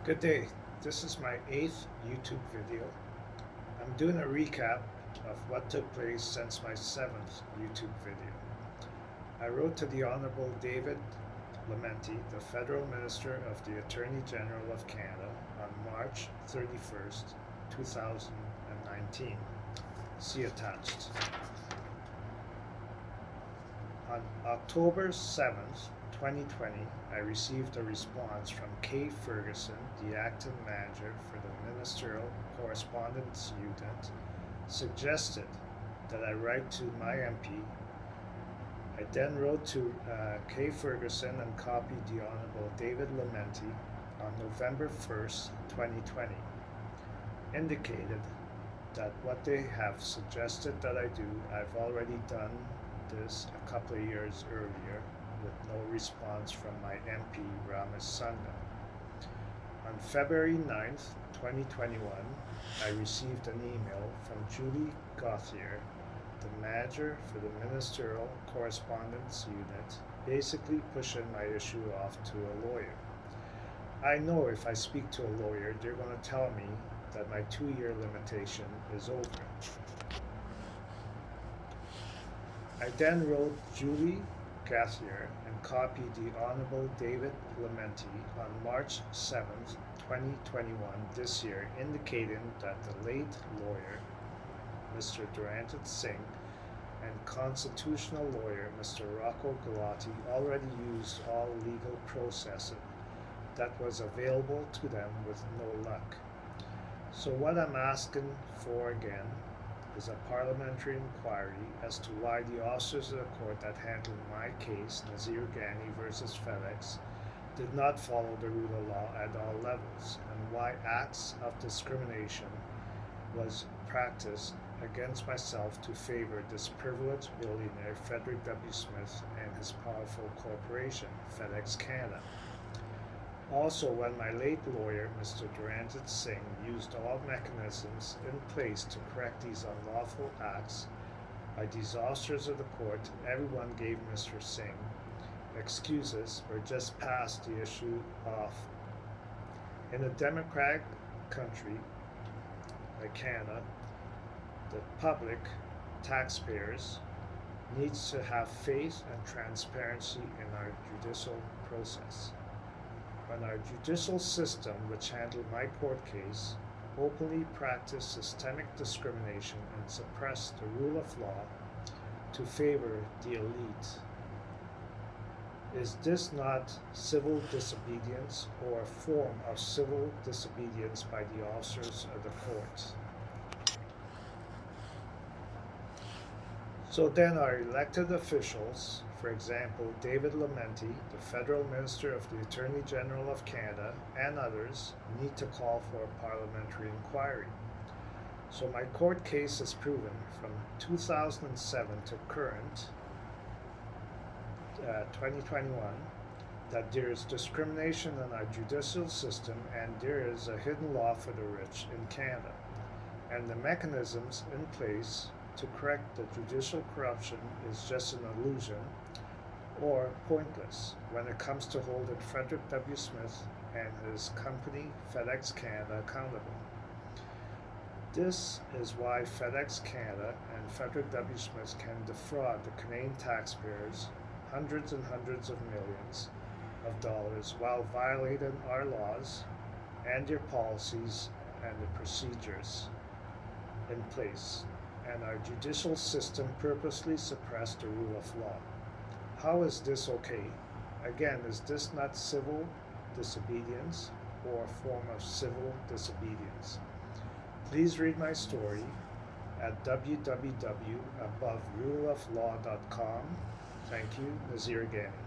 Good day. This is my 8th YouTube video. I'm doing a recap of what took place since my 7th YouTube video. I wrote to the Honorable David Lametti, the Federal Minister of the Attorney General of Canada, on March 31st, 2019. See attached. On October 7th, 2020, I received a response from K. Ferguson, the acting manager for the Ministerial Correspondence Unit, suggested that I write to my MP. I then wrote to K. Ferguson and copied the Honorable David Lametti on November 1st, 2020, indicated that what they have suggested that I do, I've already done this a couple of years earlier with no response from my MP, Ramesh Sangha. On February 9th, 2021, I received an email from Julie Gauthier, the manager for the Ministerial Correspondence Unit, basically pushing my issue off to a lawyer. I know if I speak to a lawyer, they're going to tell me that my 2-year limitation is over. I then wrote Julie Gauthier and copied the Honorable David Lametti on March 7th, 2021 this year, indicating that the late lawyer, Mr. Singh, and constitutional lawyer, Mr. Rocco Galati, already used all legal processing that was available to them with no luck. So what I'm asking for again is a parliamentary inquiry as to why the officers of the court that handled my case, Nazir Ghany versus FedEx, did not follow the rule of law at all levels, and why acts of discrimination was practiced against myself to favor this privileged billionaire Frederick W. Smith and his powerful corporation, FedEx Canada. Also, when my late lawyer, Mr. Singh, used all mechanisms in place to correct these unlawful acts by these officers of the court, everyone gave Mr. Singh excuses or just passed the issue off. In a democratic country like Canada, the public, taxpayers, needs to have faith and transparency in our judicial process. When our judicial system, which handled my court case, openly practiced systemic discrimination and suppressed the rule of law to favor the elite, is this not civil disobedience or a form of civil disobedience by the officers of the court? So then our elected officials, for example, David Lametti, the Federal Minister of the Attorney General of Canada, and others, need to call for a parliamentary inquiry. So my court case has proven from 2007 to current, 2021, that there is discrimination in our judicial system and there is a hidden law for the rich in Canada. And the mechanisms in place to correct the judicial corruption is just an illusion or pointless when it comes to holding Frederick W. Smith and his company FedEx Canada accountable. This is why FedEx Canada and Frederick W. Smith can defraud the Canadian taxpayers hundreds and hundreds of millions of dollars while violating our laws and their policies and the procedures in place, and our judicial system purposely suppressed the rule of law. How is this okay? Again, is this not civil disobedience or a form of civil disobedience? Please read my story at www.aboveruleoflaw.com. Thank you, Nazir Ghany.